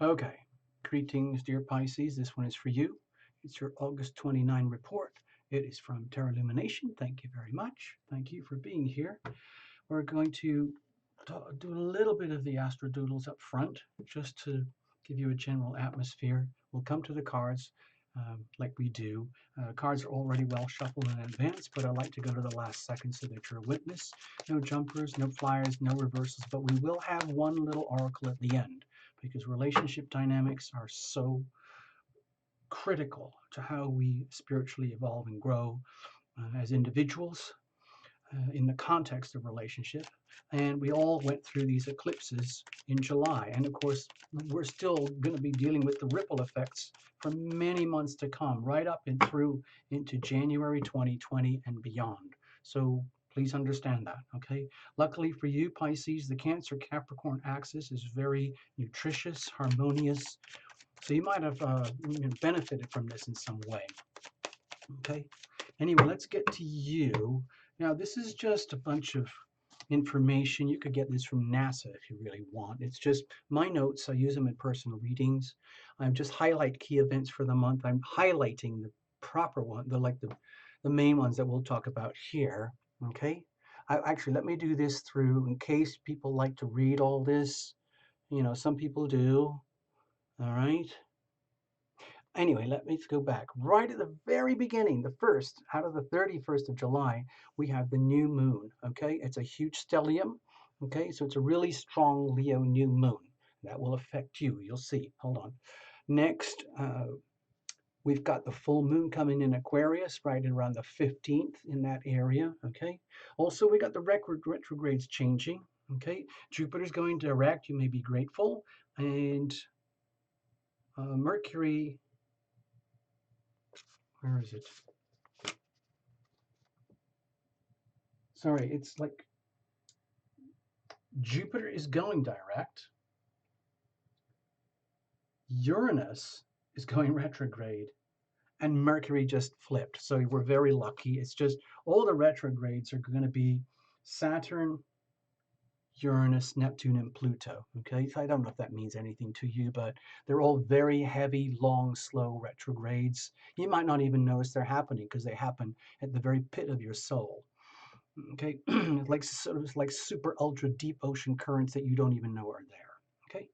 Okay, greetings, dear Pisces. This one is for you. It's your August 29 report. It is from Terra Lumination. Thank you very much. Thank you for being here. We're going to do a little bit of the astrodoodles up front, just to give you a general atmosphere. We'll come to the cards like we do. Cards are already well shuffled in advance, but I like to go to the last second so that you're a witness. No jumpers, no flyers, no reversals, but we will have one little oracle at the end because relationship dynamics are so critical to how we spiritually evolve and grow as individuals in the context of relationship. And we all went through these eclipses in July. And of course, we're still going to be dealing with the ripple effects for many months to come, right up and through into January 2020 and beyond. So please understand that, okay? Luckily for you, Pisces, the Cancer Capricorn axis is very nutritious, harmonious. So you might have benefited from this in some way, okay? Anyway, let's get to you. Now, this is just a bunch of information. You could get this from NASA if you really want. It's just my notes. I use them in personal readings. I just highlight key events for the month. I'm highlighting the proper one, the main ones that we'll talk about here. Okay. Actually, let me do this through in case people like to read all this. You know, some people do. All right. Anyway, let me go back. Right at the very beginning, the first out of the 31st of July, we have the new moon. Okay, it's a huge stellium. Okay, so it's a really strong Leo new moon. That will affect you. You'll see. Hold on. Next, we've got the full moon coming in Aquarius right around the 15th in that area. Okay, also we got the retrogrades changing. Okay, Jupiter's going direct. You may be grateful. And Mercury, where is it? Sorry, it's like Jupiter is going direct. Uranus is going retrograde. And Mercury just flipped. So we're very lucky. It's just all the retrogrades are going to be Saturn, Uranus, Neptune, and Pluto. Okay, so I don't know if that means anything to you, but they're all very heavy, long, slow retrogrades. You might not even notice they're happening because they happen at the very pit of your soul. Okay, like sort of like super ultra deep ocean currents that you don't even know are there. Okay,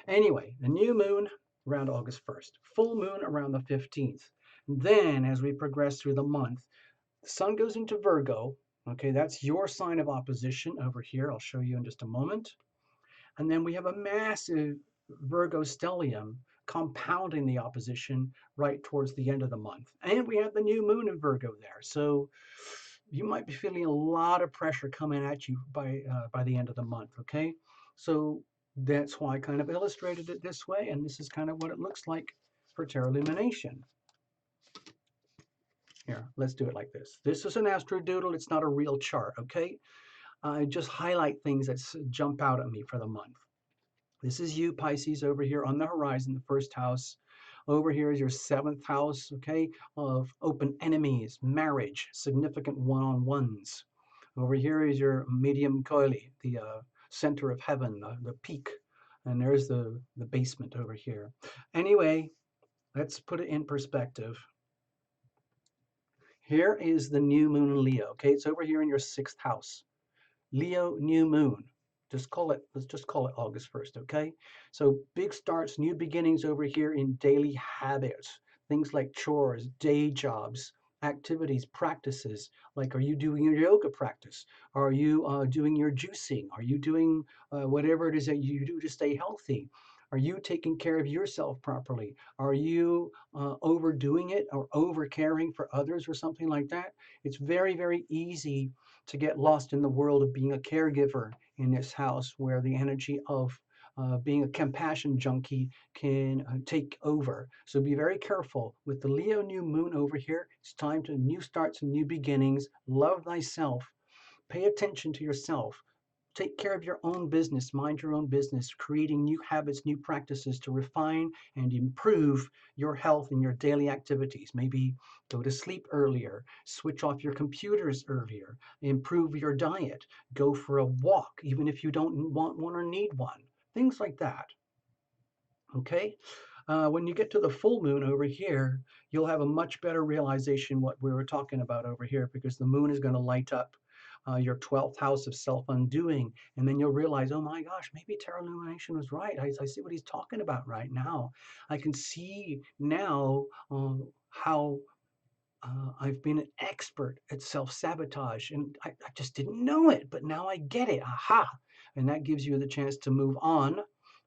anyway, the new moon around August 1st, full moon around the 15th. Then, as we progress through the month, the sun goes into Virgo. Okay, that's your sign of opposition over here. I'll show you in just a moment. And then we have a massive Virgo stellium compounding the opposition right towards the end of the month. And we have the new moon in Virgo there. So you might be feeling a lot of pressure coming at you by the end of the month, okay? So that's why I kind of illustrated it this way, and this is kind of what it looks like for Terra Illumination. Here, let's do it like this. This is an astrodoodle. It's not a real chart, okay? I just highlight things that jump out at me for the month. This is you, Pisces, over here on the horizon, the first house. Over here is your seventh house, okay, of open enemies, marriage, significant one-on-ones. Over here is your medium coeli, the center of heaven, the peak. And there's the basement over here. Anyway, let's put it in perspective. Here is the new moon in Leo, okay? It's over here in your sixth house. Leo new moon. Let's just call it August 1st, okay? So big starts, new beginnings over here in daily habits, things like chores, day jobs, activities, practices. Like, are you doing your yoga practice? Are you doing your juicing? Are you doing whatever it is that you do to stay healthy? Are you taking care of yourself properly? Are you overdoing it or over caring for others or something like that? It's very, very easy to get lost in the world of being a caregiver in this house where the energy of being a compassion junkie can take over. So be very careful. With the Leo new moon over here, it's time to new starts and new beginnings. Love thyself. Pay attention to yourself. Take care of your own business, mind your own business, creating new habits, new practices to refine and improve your health in your daily activities. Maybe go to sleep earlier, switch off your computers earlier, improve your diet, go for a walk, even if you don't want one or need one, things like that. Okay? When you get to the full moon over here, you'll have a much better realization what we were talking about over here because the moon is going to light up your 12th house of self-undoing. And then you'll realize, oh my gosh, maybe Tarot Illumination was right. I see what he's talking about right now. I can see now how I've been an expert at self-sabotage, and I just didn't know it, but now I get it. Aha! And that gives you the chance to move on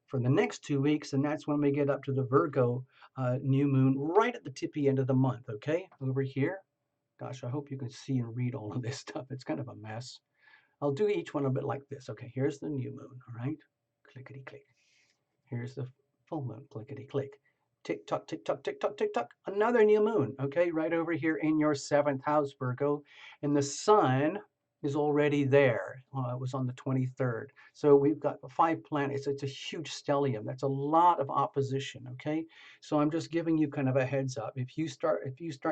for the next 2 weeks, and that's when we get up to the Virgo new moon right at the tippy end of the month, okay? Over here. Gosh, I hope you can see and read all of this stuff. It's kind of a mess. I'll do each one a bit like this. Okay, here's the new moon, all right? Clickety click. Here's the full moon, clickety click. Tick tock, tick tock, tick tock, tick tock. Another new moon, okay, right over here in your seventh house, Virgo. And the sun is already there. It was on the 23rd. So we've got 5 planets. It's a huge stellium. That's a lot of opposition, okay? So I'm just giving you kind of a heads up. If you start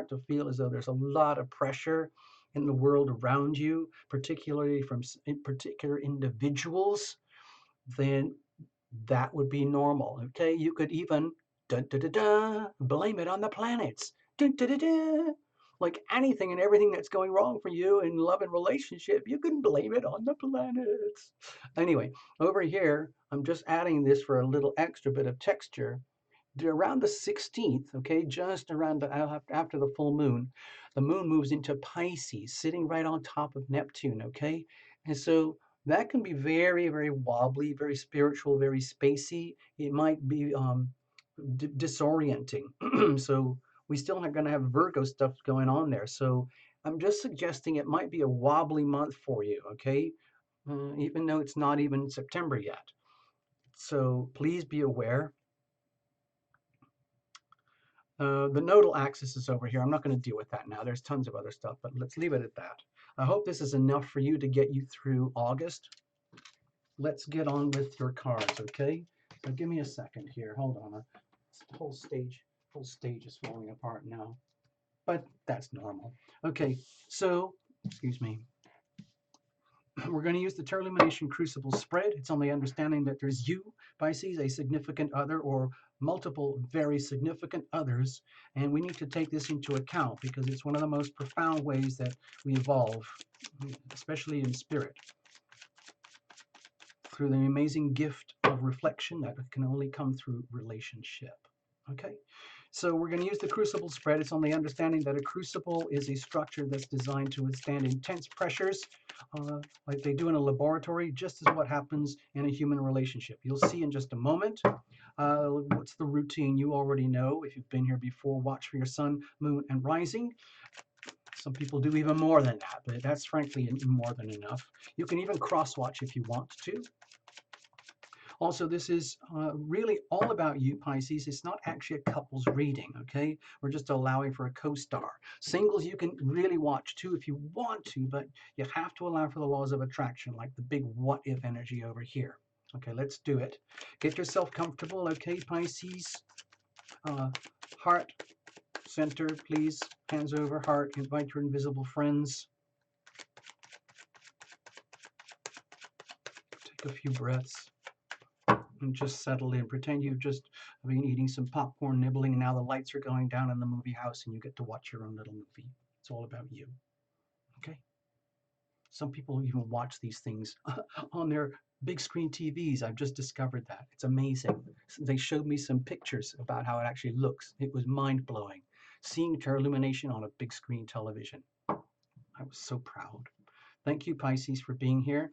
to feel as though there's a lot of pressure in the world around you, particularly from particular individuals, then that would be normal. Okay, you could even blame it on the planets. Like anything and everything that's going wrong for you in love and relationship, you can blame it on the planets. Anyway, over here, I'm just adding this for a little extra bit of texture. Around the 16th, okay, just around after the full moon, the moon moves into Pisces, sitting right on top of Neptune, okay? And so that can be very, very wobbly, very spiritual, very spacey. It might be disorienting. So we still are going to have Virgo stuff going on there. So I'm just suggesting it might be a wobbly month for you, okay? Even though it's not even September yet. So please be aware. The nodal axis is over here. I'm not going to deal with that now. There's tons of other stuff, but let's leave it at that. I hope this is enough for you to get you through August. Let's get on with your cards, okay? So give me a second here. Hold on. The whole stage is falling apart now, but that's normal. Okay, so, excuse me. We're going to use the Tarot Illumination Crucible spread. It's on the understanding that there's you, Pisces, a significant other, or multiple very significant others, and we need to take this into account because it's one of the most profound ways that we evolve, especially in spirit, through the amazing gift of reflection that can only come through relationship. Okay? So we're going to use the crucible spread. It's on the understanding that a crucible is a structure that's designed to withstand intense pressures, like they do in a laboratory, just as what happens in a human relationship. You'll see in just a moment. What's the routine? You already know. If you've been here before, watch for your sun, moon, and rising. Some people do even more than that, but that's frankly more than enough. You can even cross-watch if you want to. Also, this is really all about you, Pisces. It's not actually a couple's reading, okay? We're just allowing for a co-star. Singles, you can really watch too if you want to, but you have to allow for the laws of attraction, like the big what-if energy over here. Okay, let's do it. Get yourself comfortable, okay, Pisces? Heart, center, please. Hands over heart. Invite your invisible friends. Take a few breaths. And just settle in. Pretend you've just been eating some popcorn, nibbling, and now the lights are going down in the movie house and you get to watch your own little movie. It's all about you. Okay? Some people even watch these things on their big screen TVs. I've just discovered that. It's amazing. They showed me some pictures about how it actually looks. It was mind-blowing. Seeing Tarot Illumination on a big screen television. I was so proud. Thank you, Pisces, for being here.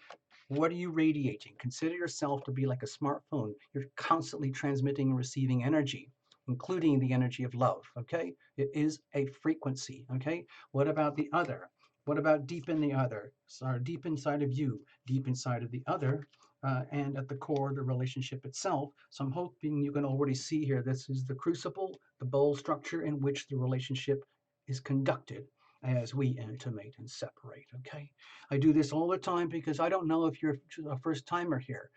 What are you radiating? Consider yourself to be like a smartphone. You're constantly transmitting and receiving energy, including the energy of love, okay? It is a frequency, okay? What about the other? What about deep in the other? So deep inside of you, deep inside of the other, and at the core, the relationship itself. So I'm hoping you can already see here, this is the crucible, the bowl structure in which the relationship is conducted as we intimate and separate, okay? I do this all the time because I don't know if you're a first timer here.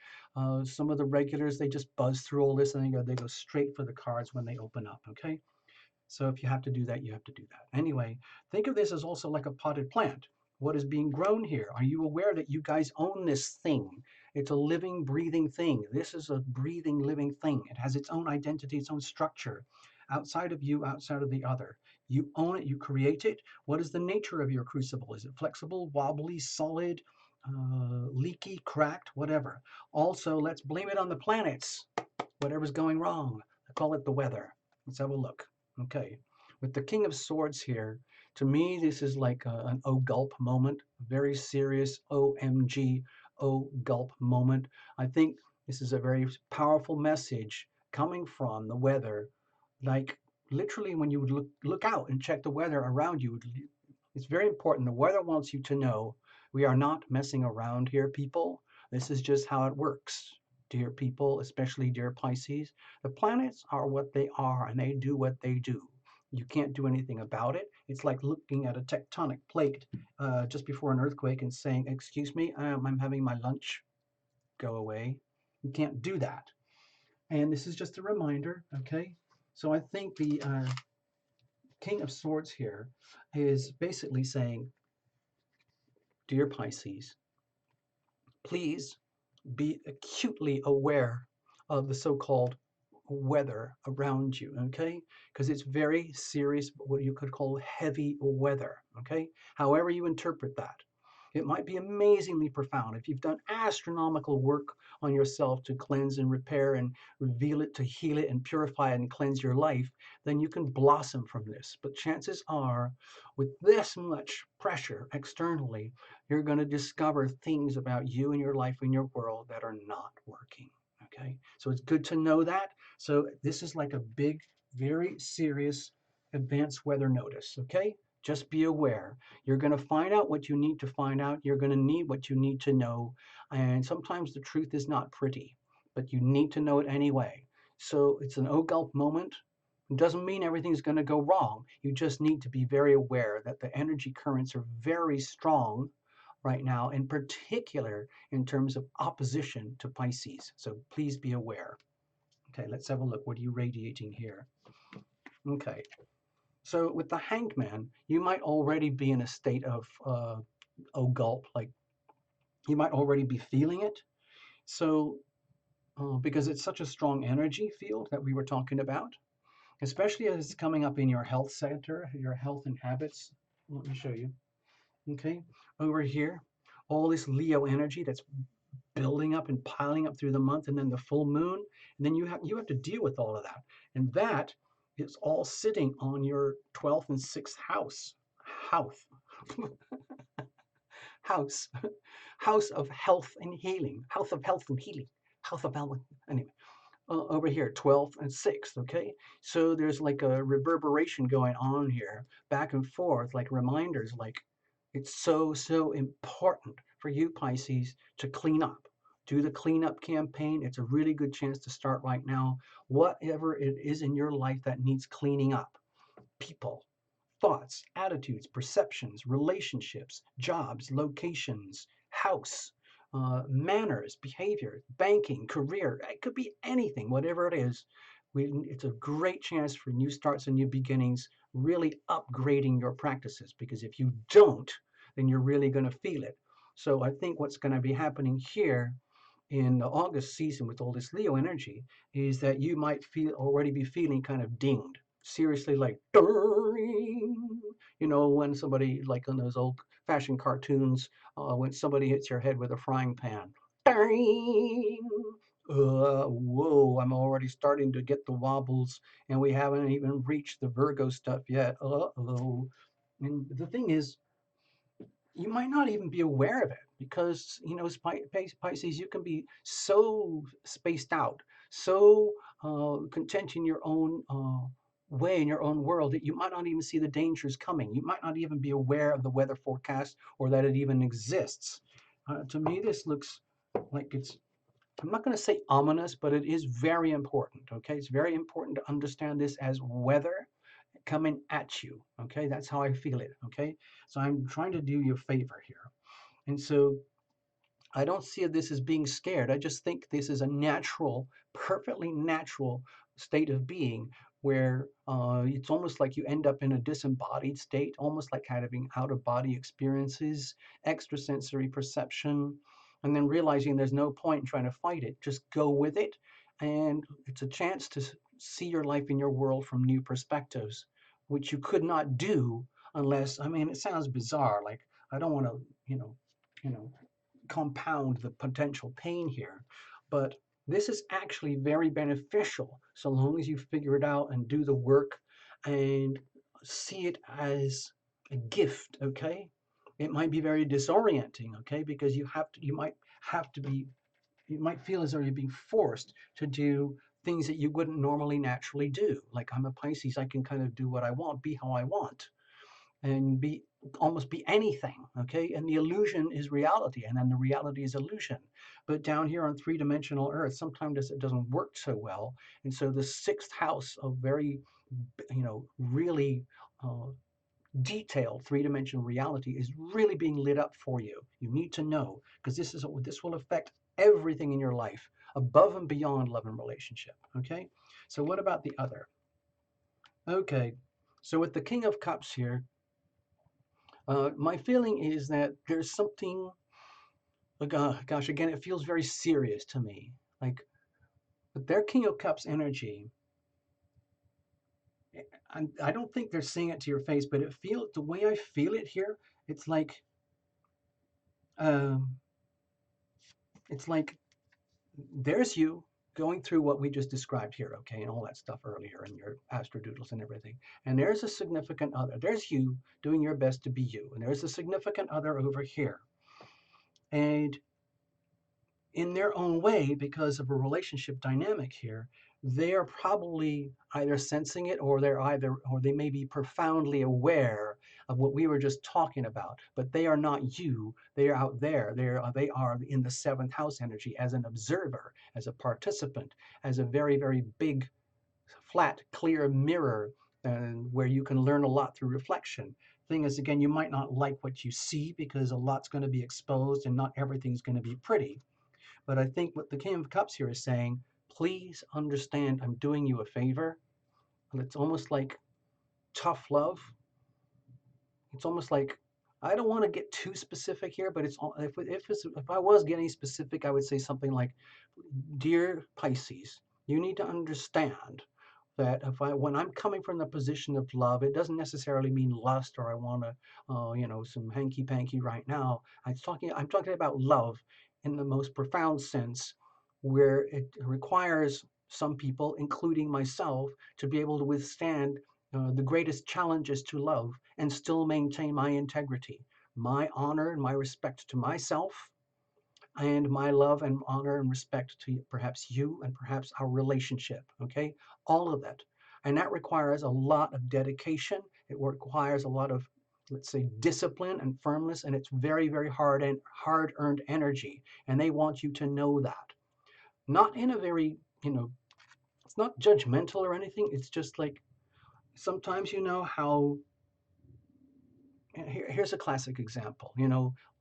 Some of the regulars, they just buzz through all this and they go straight for the cards when they open up, okay? So if you have to do that, you have to do that. Anyway, think of this as also like a potted plant. What is being grown here? Are you aware that you guys own this thing? It's a living, breathing thing. This is a breathing, living thing. It has its own identity, its own structure, outside of you, outside of the other. You own it, you create it. What is the nature of your crucible? Is it flexible, wobbly, solid, leaky, cracked, whatever? Also, let's blame it on the planets, whatever's going wrong. I call it the weather. Let's have a look. Okay. With the King of Swords here, to me, this is like an oh gulp moment, a very serious OMG, oh gulp moment. I think this is a very powerful message coming from the weather. Like literally, when you would look out and check the weather around you, it's very important. The weather wants you to know we are not messing around here, people. This is just how it works, dear people, especially dear Pisces. The planets are what they are and they do what they do. You can't do anything about it. It's like looking at a tectonic plate just before an earthquake and saying, "Excuse me, I'm having my lunch. Go away." You can't do that. And this is just a reminder, okay? So I think the King of Swords here is basically saying, dear Pisces, please be acutely aware of the so-called weather around you, okay? Because it's very serious, what you could call heavy weather, okay? However you interpret that. It might be amazingly profound. If you've done astronomical work on yourself to cleanse and repair and reveal it, to heal it and purify it and cleanse your life, then you can blossom from this. But chances are, with this much pressure externally, you're going to discover things about you and your life and your world that are not working. Okay, so it's good to know that. So this is like a big, very serious advanced weather notice. Okay, just be aware. You're going to find out what you need to find out. You're going to need what you need to know. And sometimes the truth is not pretty, but you need to know it anyway. So it's an oh gulp moment. It doesn't mean everything's going to go wrong. You just need to be very aware that the energy currents are very strong right now, in particular in terms of opposition to Pisces. So please be aware. Okay, let's have a look. What are you radiating here? Okay, so with the Hanged Man, you might already be in a state of oh gulp, like you might already be feeling it. So because it's such a strong energy field that we were talking about, especially as it's coming up in your health center, your health and habits. Let me show you. Okay, over here, all this Leo energy that's building up and piling up through the month, and then the full moon, and then you have to deal with all of that, and that is all sitting on your 12th and 6th house house house of health and healing, house of health and healing, house of health. Anyway, over here, 12th and 6th, okay? So there's like a reverberation going on here, back and forth, like reminders, like it's so, so important for you, Pisces, to clean up. Do the cleanup campaign. It's a really good chance to start right now. Whatever it is in your life that needs cleaning up, people, thoughts, attitudes, perceptions, relationships, jobs, locations, house, manners, behavior, banking, career. It could be anything, whatever it is. It's a great chance for new starts and new beginnings, really upgrading your practices. Because if you don't, then you're really going to feel it. So I think what's going to be happening here in the August season with all this Leo energy is that you might already be feeling kind of dinged. Seriously, like, when somebody, like in those old fashioned cartoons, when somebody hits your head with a frying pan. Whoa, I'm already starting to get the wobbles, and we haven't even reached the Virgo stuff yet. Uh-oh. And the thing is, you might not even be aware of it because Pisces, you can be so spaced out, so content in your own way, in your own world, that you might not even see the dangers coming. You might not even be aware of the weather forecast or that it even exists. To me, this looks like I'm not going to say ominous, but it is very important. Okay, it's very important to understand this as weather coming at you. Okay, that's how I feel it. Okay, so I'm trying to do you a favor here. And so I don't see this as being scared. I just think this is a natural, perfectly natural state of being where it's almost like you end up in a disembodied state, almost like having out of body experiences, extrasensory perception. and then realizing there's no point in trying to fight it. Just go with it, and it's a chance to see your life and your world from new perspectives, which you could not do unless, I mean, it sounds bizarre. Like, I don't want to, you know, compound the potential pain here, but this is actually very beneficial so long as you figure it out and do the work and see it as a gift, okay? It might be very disorienting, okay, because you might have to be, you might feel as though you're being forced to do things that you wouldn't normally naturally do. Like, I'm a Pisces, I can kind of do what I want, be how I want, and be almost be anything, okay? And the illusion is reality, and then the reality is illusion. But down here on three-dimensional Earth, sometimes it doesn't work so well. And so the sixth house of very, really uh, detailed three-dimensional reality is really being lit up for you. You need to know, because this will affect everything in your life above and beyond love and relationship, okay? So what about the other? Okay, so with the King of Cups here, my feeling is that there's something, like, gosh, again, it feels very serious to me. Like, with their King of Cups energy, I don't think they're saying it to your face, but the way I feel it here, it's like, um, it's like there's you going through what we just described here, okay, and all that stuff earlier, and your astrodoodles and everything. And there's a significant other. There's you doing your best to be you, and there's a significant other over here. And in their own way, because of a relationship dynamic here, they are probably either sensing it, or they may be profoundly aware of what we were just talking about. But they are not you. They are out there. They are in the seventh house energy as an observer, as a participant, as a very, very big, flat, clear mirror, where you can learn a lot through reflection. Thing is, again, you might not like what you see because a lot's going to be exposed and not everything's going to be pretty. But I think what the King of Cups here is saying, please understand I'm doing you a favor. And it's almost like tough love. It's almost like, I don't want to get too specific here, but if I was getting specific, I would say something like, dear Pisces, you need to understand that when I'm coming from the position of love, it doesn't necessarily mean lust or I want to, some hanky panky right now. I'm talking about love in the most profound sense, where it requires some people, including myself, to be able to withstand the greatest challenges to love and still maintain my integrity, my honor, and my respect to myself, and my love and honor and respect to perhaps you and perhaps our relationship. Okay, all of that. And that requires a lot of dedication. It requires a lot of, let's say, discipline and firmness, and it's very, very hard earned energy. And they want you to know that. Not in a very, it's not judgmental or anything. It's just like, sometimes, how, here's a classic example.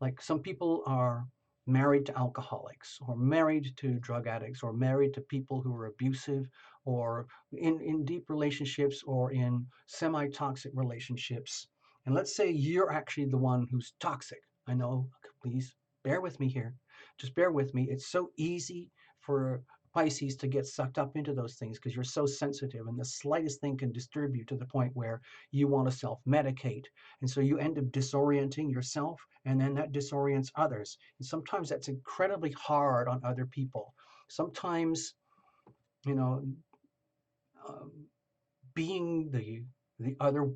Like, some people are married to alcoholics, or married to drug addicts, or married to people who are abusive, or in deep relationships, or in semi-toxic relationships. And let's say you're actually the one who's toxic. I know, please bear with me here. Just bear with me. It's so easy for Pisces to get sucked up into those things because you're so sensitive, and the slightest thing can disturb you to the point where you want to self-medicate. And so you end up disorienting yourself, and then that disorients others. And sometimes that's incredibly hard on other people. Sometimes, you know, um, being the other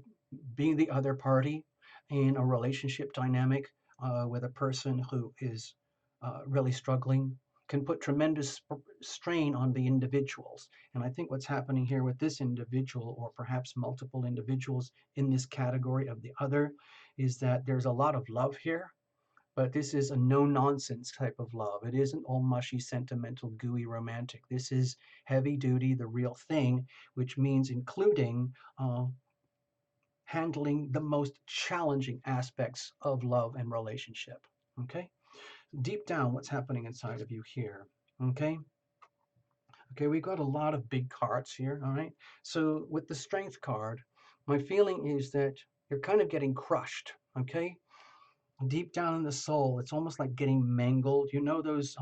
being the other party in a relationship dynamic with a person who is really struggling can put tremendous strain on the individuals. And I think what's happening here with this individual, or perhaps multiple individuals in this category of the other, is that there's a lot of love here, but this is a no nonsense type of love. It isn't all mushy, sentimental, gooey, romantic. This is heavy duty, the real thing, which means including handling the most challenging aspects of love and relationship. Okay? Deep down, what's happening inside of you here? Okay? Okay, we've got a lot of big cards here, all right? So with the Strength card, my feeling is that you're kind of getting crushed, okay? deep down in the soul, it's almost like getting mangled. You know those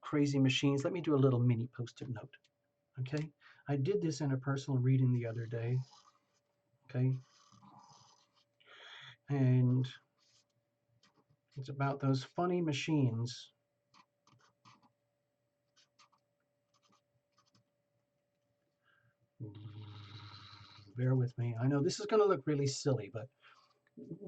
crazy machines. Let me do a little mini post-it note. Okay, I did this in a personal reading the other day. Okay, and it's about those funny machines. Bear with me. I know this is going to look really silly, but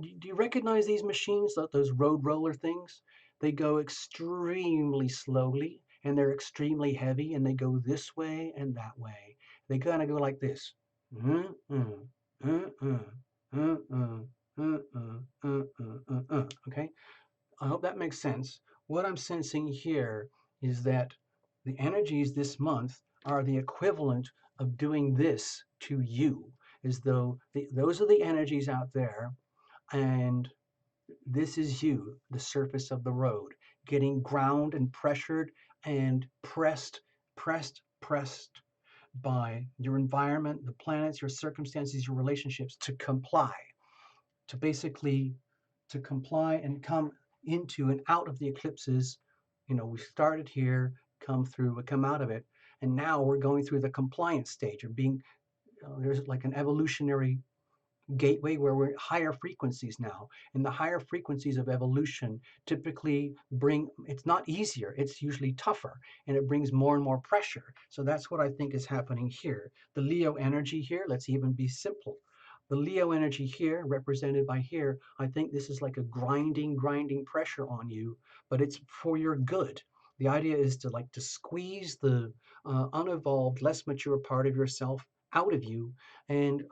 do you recognize these machines, those road roller things? They go extremely slowly and they're extremely heavy and they go this way and that way. They kind of go like this. Okay? I hope that makes sense. What I'm sensing here is that the energies this month are the equivalent of doing this to you, as though those are the energies out there, and this is you, the surface of the road, getting ground and pressured and pressed by your environment, the planets, your circumstances, your relationships to comply, to basically to comply and come into and out of the eclipses. You know, we started here, come through, we come out of it, and now we're going through the compliance stage of being, there's like an evolutionary gateway where we're higher frequencies now, and the higher frequencies of evolution typically bring, it's not easier, it's usually tougher, and it brings more and more pressure. So that's what I think is happening here. The Leo energy here, let's even be simple. The Leo energy here, represented by here, I think this is like a grinding pressure on you, but it's for your good. The idea is to like to squeeze the unevolved, less mature part of yourself out of you, and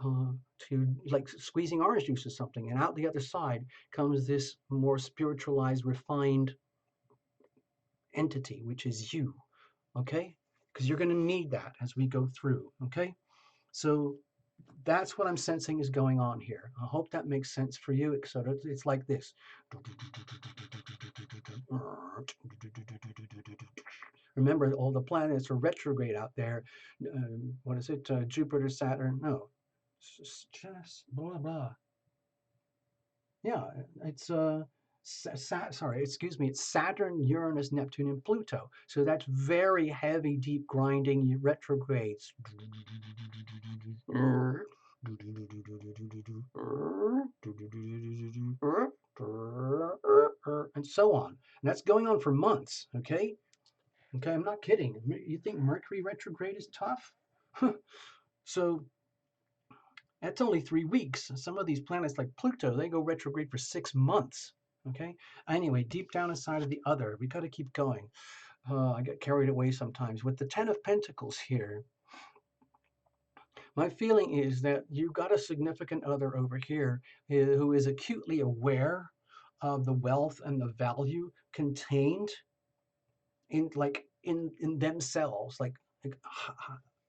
to like squeezing orange juice or something, and out the other side comes this more spiritualized, refined entity, which is you. Okay, because you're going to need that as we go through. Okay, so that's what I'm sensing is going on here. I hope that makes sense for you. So it's like this. Remember, all the planets are retrograde out there. What is it? Jupiter, Saturn? No, just blah blah. Yeah, it's sorry, excuse me, it's Saturn, Uranus, Neptune, and Pluto. So that's very heavy, deep grinding retrogrades. And so on. And that's going on for months, okay? Okay, I'm not kidding. You think Mercury retrograde is tough? So that's only 3 weeks. Some of these planets like Pluto, they go retrograde for 6 months. Okay. Anyway, deep down inside of the other, we got to keep going. I get carried away sometimes. With the Ten of Pentacles here, my feeling is that you've got a significant other over here who is acutely aware of the wealth and the value contained in like in themselves, like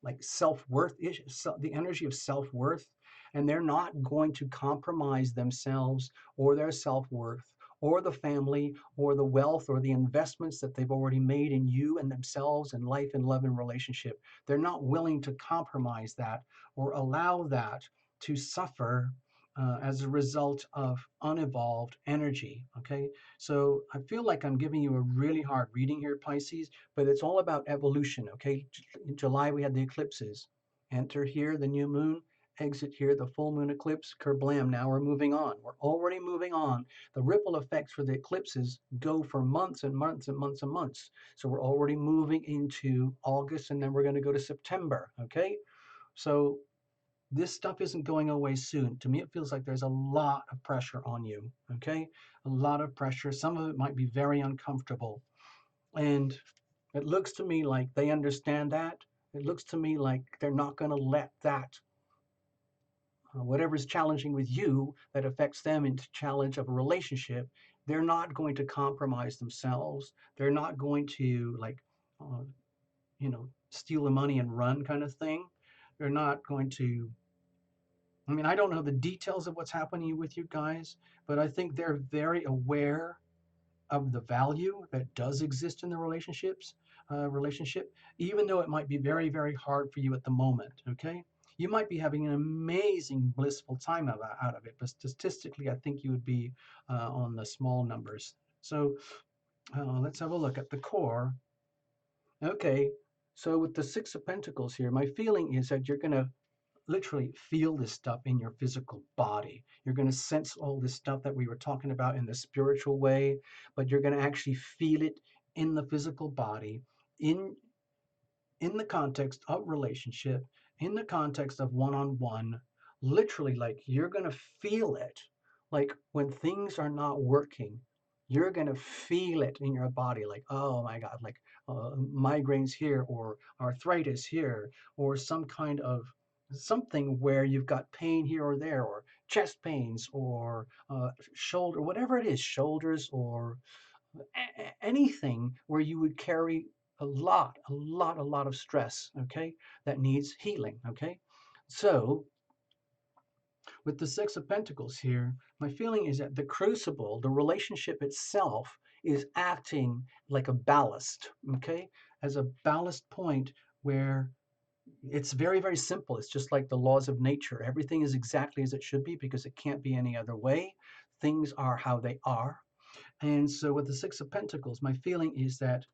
like self-worth, the energy of self-worth, and they're not going to compromise themselves or their self-worth or the family or the wealth or the investments that they've already made in you and themselves and life and love and relationship. They're not willing to compromise that or allow that to suffer as a result of unevolved energy. Okay, so I feel like I'm giving you a really hard reading here, Pisces, but it's all about evolution. Okay, in July we had the eclipses. Enter here the new moon, exit here the full moon eclipse, kerblam. Now we're moving on. We're already moving on. The ripple effects for the eclipses go for months and months and months and months. So we're already moving into August, and then we're going to go to September. Okay, so this stuff isn't going away soon. To me, it feels like there's a lot of pressure on you. Okay, a lot of pressure. Some of it might be very uncomfortable, and it looks to me like they understand that. It looks to me like they're not going to let that, whatever's challenging with you that affects them into challenge of a relationship, they're not going to compromise themselves. They're not going to like, uh, steal the money and run kind of thing. They're not going to, I mean, I don't know the details of what's happening with you guys, but I think they're very aware of the value that does exist in the relationship, even though it might be very, very hard for you at the moment. Okay, You might be having an amazing, blissful time out of it, but statistically, I think you would be on the small numbers. So let's have a look at the core. Okay, so with the Six of Pentacles here, my feeling is that you're going to literally feel this stuff in your physical body. You're going to sense all this stuff that we were talking about in the spiritual way, but you're going to actually feel it in the physical body, in in the context of relationship, in the context of one-on-one, literally like you're going to feel it. Like when things are not working, you're going to feel it in your body like, oh my God, like migraines here or arthritis here or some kind of something where you've got pain here or there or chest pains or shoulder, whatever it is, shoulders or anything where you would carry a lot of stress, okay, that needs healing, okay? So with the Six of Pentacles here, my feeling is that the crucible, the relationship itself, is acting like a ballast, okay, as a ballast point where it's very, very simple. It's just like the laws of nature. Everything is exactly as it should be because it can't be any other way. Things are how they are. And so with the Six of Pentacles, my feeling is that,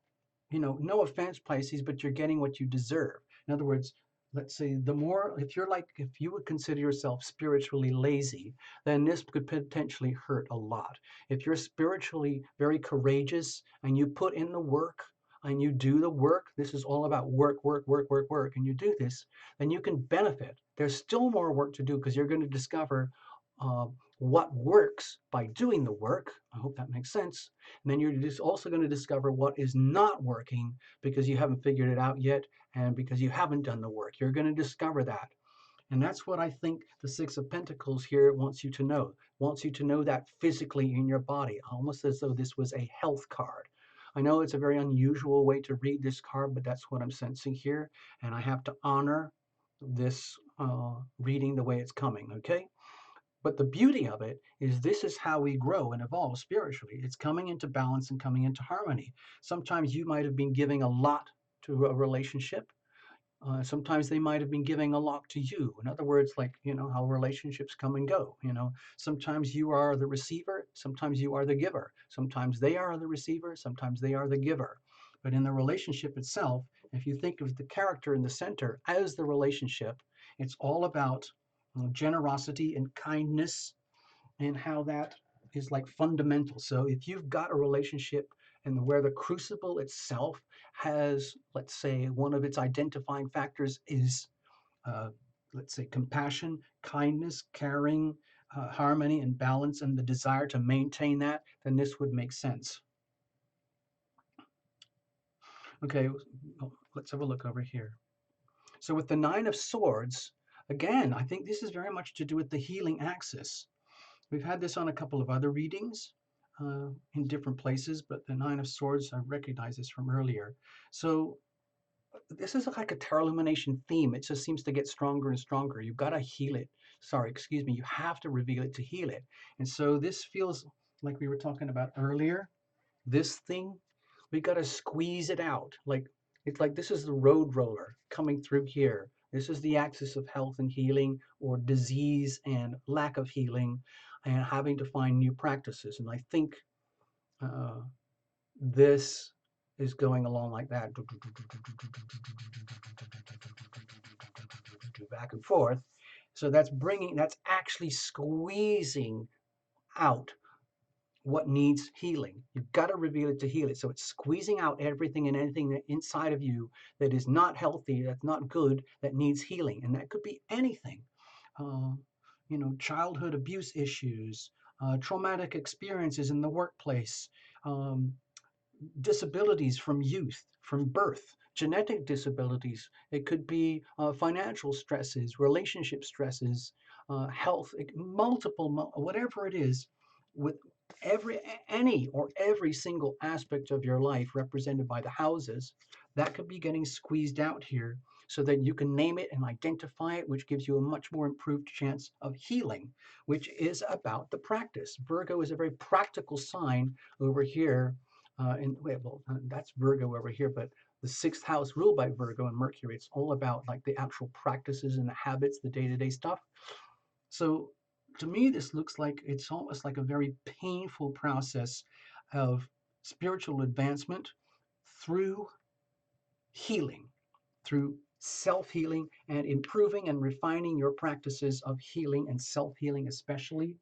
no offense, Pisces, but you're getting what you deserve. In other words, let's say the more, if you would consider yourself spiritually lazy, then this could potentially hurt a lot. If you're spiritually very courageous and you put in the work and you do the work, this is all about work, work, work, work, work, and you do this, then you can benefit. There's still more work to do because you're going to discover uh, what works by doing the work. I hope that makes sense. And then you're just also going to discover what is not working because you haven't figured it out yet and because you haven't done the work. You're going to discover that. And that's what I think the Six of Pentacles here wants you to know. Wants you to know that physically in your body, almost as though this was a health card. I know it's a very unusual way to read this card, but that's what I'm sensing here. And I have to honor this reading the way it's coming, okay? But the beauty of it is this is how we grow and evolve spiritually. It's coming into balance and coming into harmony. Sometimes you might have been giving a lot to a relationship. Sometimes they might have been giving a lot to you. In other words, like, how relationships come and go. Sometimes you are the receiver, sometimes you are the giver. Sometimes they are the receiver, sometimes they are the giver. But in the relationship itself, if you think of the character in the center as the relationship, it's all about generosity and kindness and how that is like fundamental. So if you've got a relationship and where the crucible itself has, let's say, one of its identifying factors is, uh, let's say, compassion, kindness, caring, harmony, and balance, and the desire to maintain that, then this would make sense. Okay, let's have a look over here. So with the Nine of Swords, again, I think this is very much to do with the healing axis. We've had this on a couple of other readings in different places, but the Nine of Swords, I recognize this from earlier. So this is like a tarot illumination theme. It just seems to get stronger and stronger. You've got to heal it. Sorry, excuse me. You have to reveal it to heal it. And so this feels like we were talking about earlier. This thing, we got to squeeze it out. Like it's like this is the road roller coming through here. This is the axis of health and healing or disease and lack of healing and having to find new practices. And I think uh, this is going along like that, back and forth. So that's actually squeezing out what needs healing. You've got to reveal it to heal it. So it's squeezing out everything and anything that inside of you that is not healthy, that's not good, that needs healing. And that could be anything. Uh, childhood abuse issues, traumatic experiences in the workplace, um, disabilities from youth, from birth, genetic disabilities. It could be financial stresses, relationship stresses, health, multiple, whatever it is, with any or every single aspect of your life represented by the houses, that could be getting squeezed out here so that you can name it and identify it, which gives you a much more improved chance of healing, which is about the practice. Virgo is a very practical sign over here and well, that's Virgo over here, but the sixth house ruled by Virgo and Mercury. It's all about like the actual practices and the habits, the day-to-day stuff. So to me, this looks like it's almost like a very painful process of spiritual advancement through healing, through self-healing and improving and refining your practices of healing and self-healing, especially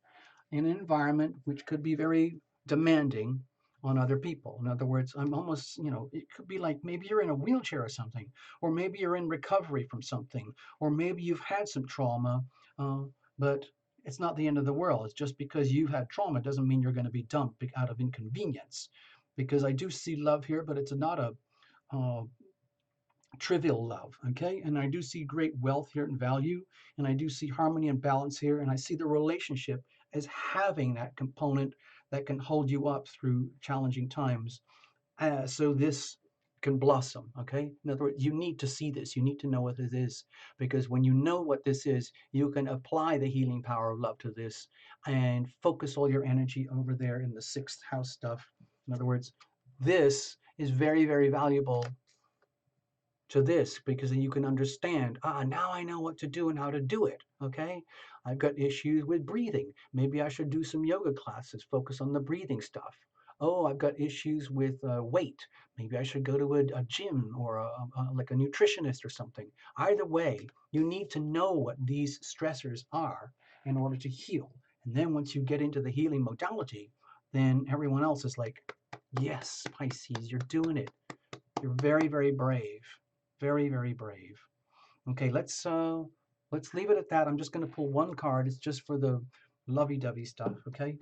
in an environment which could be very demanding on other people. In other words, I'm almost, it could be like maybe you're in a wheelchair or something, or maybe you're in recovery from something, or maybe you've had some trauma, uh, but it's not the end of the world. It's just because you've had trauma doesn't mean you're going to be dumped out of inconvenience. Because I do see love here, but it's not a uh, trivial love, okay? And I do see great wealth here and value, and I do see harmony and balance here, and I see the relationship as having that component that can hold you up through challenging times. So this can blossom, okay? In other words, you need to see this, you need to know what it is, because when you know what this is, you can apply the healing power of love to this and focus all your energy over there in the sixth house stuff. In other words, this is very, very valuable to this because then you can understand, now I know what to do and how to do it. Okay, I've got issues with breathing, maybe I should do some yoga classes, focus on the breathing stuff. Oh, I've got issues with weight, maybe I should go to a gym or like a nutritionist or something. Either way, you need to know what these stressors are in order to heal. And then once you get into the healing modality, then everyone else is like, yes, Pisces, you're doing it. You're very, very brave. Very, very brave. Okay, let's leave it at that. I'm just going to pull one card. It's just for the lovey-dovey stuff. Okay.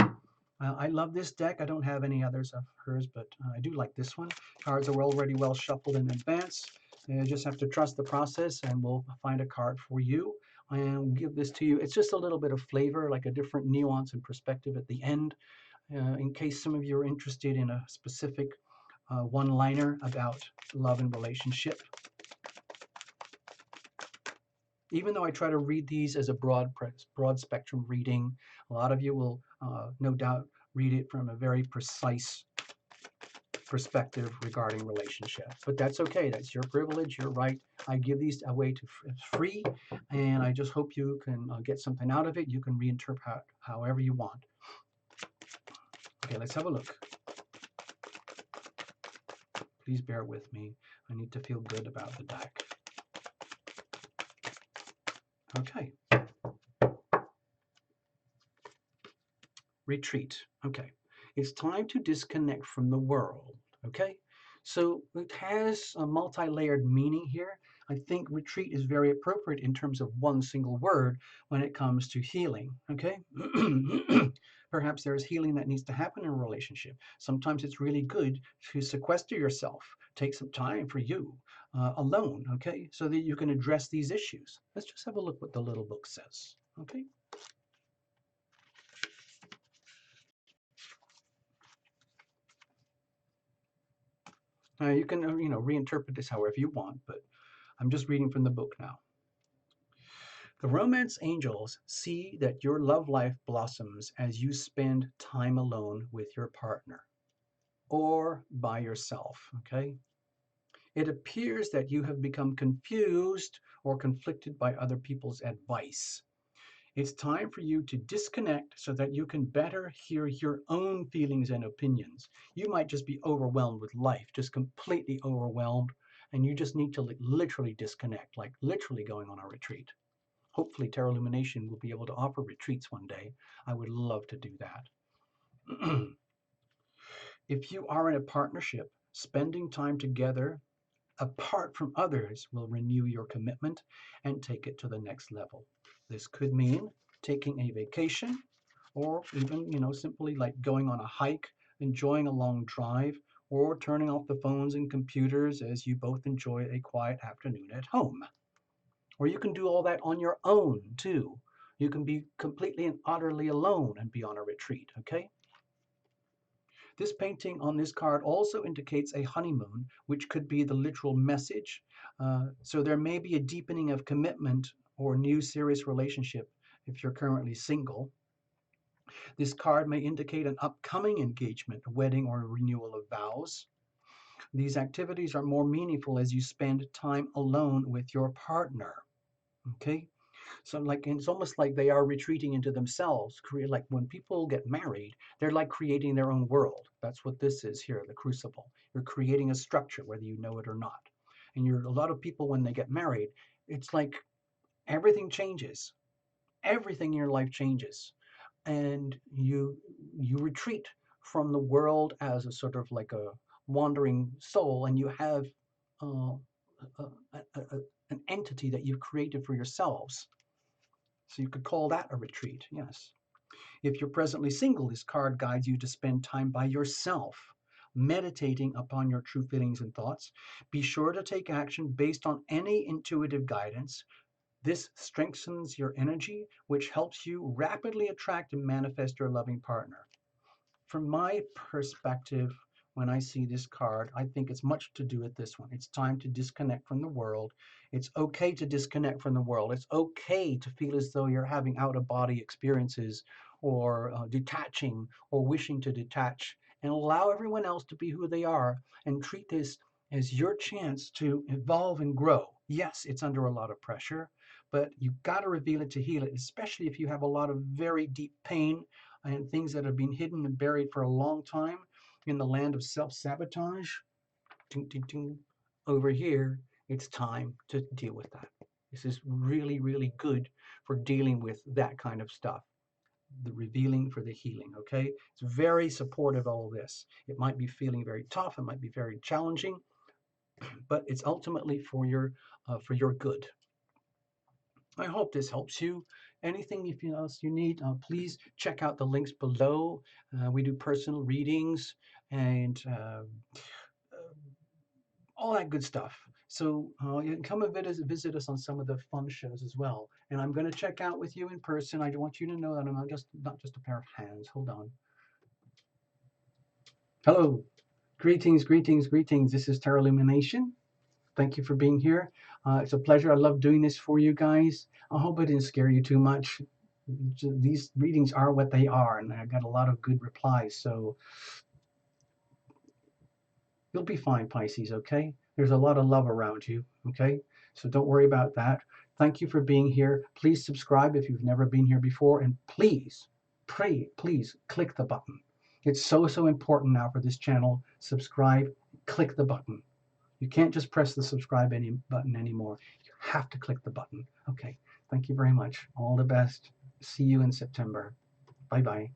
I love this deck. I don't have any others of hers, but I do like this one. Cards are already well shuffled in advance. You just have to trust the process, and we'll find a card for you and we'll give this to you. It's just a little bit of flavor, like a different nuance and perspective at the end, in case some of you are interested in a specific one-liner about love and relationship. Even though I try to read these as a broad spectrum reading, a lot of you will no doubt read it from a very precise perspective regarding relationships. But that's okay. That's your privilege, your right. I give these away to free, and I just hope you can get something out of it. You can reinterpret however you want. Okay, let's have a look. Please bear with me. I need to feel good about the deck. Okay. Retreat. Okay. It's time to disconnect from the world. Okay. So it has a multi-layered meaning here. I think retreat is very appropriate in terms of one single word when it comes to healing. Okay. Perhaps there's healing that needs to happen in a relationship. Sometimes it's really good to sequester yourself, take some time for you alone, okay, so that you can address these issues. Let's just have a look what the little book says, okay? You can, reinterpret this however you want, but I'm just reading from the book now. The romance angels see that your love life blossoms as you spend time alone with your partner or by yourself, okay? It appears that you have become confused or conflicted by other people's advice. It's time for you to disconnect so that you can better hear your own feelings and opinions. You might just be overwhelmed with life, just completely overwhelmed, and you just need to literally disconnect, like literally going on a retreat. Hopefully, Tarot Illumination will be able to offer retreats one day. I would love to do that. If you are in a partnership, spending time together apart from others will renew your commitment and take it to the next level. This could mean taking a vacation or even, simply like going on a hike, enjoying a long drive, or turning off the phones and computers as you both enjoy a quiet afternoon at home. Or you can do all that on your own too. You can be completely and utterly alone and be on a retreat, okay? This painting on this card also indicates a honeymoon, which could be the literal message. So there may be a deepening of commitment or new serious relationship if you're currently single. This card may indicate an upcoming engagement, a wedding, or a renewal of vows. These activities are more meaningful as you spend time alone with your partner. Okay? So like it's almost like they are retreating into themselves. Like when people get married, they're like creating their own world. That's what this is here, the crucible. You're creating a structure, whether you know it or not. And a lot of people when they get married, it's like everything changes. Everything in your life changes. And you retreat from the world as a sort of like a wandering soul, and you have uh, an entity that you've created for yourselves. So you could call that a retreat, yes. If you're presently single, this card guides you to spend time by yourself, meditating upon your true feelings and thoughts. Be sure to take action based on any intuitive guidance. This strengthens your energy, which helps you rapidly attract and manifest your loving partner. From my perspective, when I see this card, I think it's much to do with this one. It's time to disconnect from the world. It's okay to disconnect from the world. It's okay to feel as though you're having out of body experiences or detaching or wishing to detach, and allow everyone else to be who they are and treat this as your chance to evolve and grow. Yes, it's under a lot of pressure, but you've got to reveal it to heal it, especially if you have a lot of very deep pain and things that have been hidden and buried for a long time in the land of self-sabotage. Over here, it's time to deal with that. This is really, really good for dealing with that kind of stuff. The revealing for the healing, okay? It's very supportive of all this. It might be feeling very tough, it might be very challenging, but it's ultimately for your good. I hope this helps you. Anything else you need, please check out the links below. We do personal readings and all that good stuff. So you can come and visit us on some of the fun shows as well. And I'm going to check out with you in person. I want you to know that I'm not just a pair of hands. Hold on. Hello. Greetings, greetings, greetings. This is Terra Illumination. Thank you for being here. It's a pleasure. I love doing this for you guys. I hope it didn't scare you too much. These readings are what they are, and I got a lot of good replies. So you'll be fine, Pisces, okay? There's a lot of love around you, okay? So don't worry about that. Thank you for being here. Please subscribe if you've never been here before, and please, please click the button. It's so, so important now for this channel. Subscribe, click the button. You can't just press the subscribe button anymore. You have to click the button. Okay, thank you very much. All the best. See you in September. Bye-bye.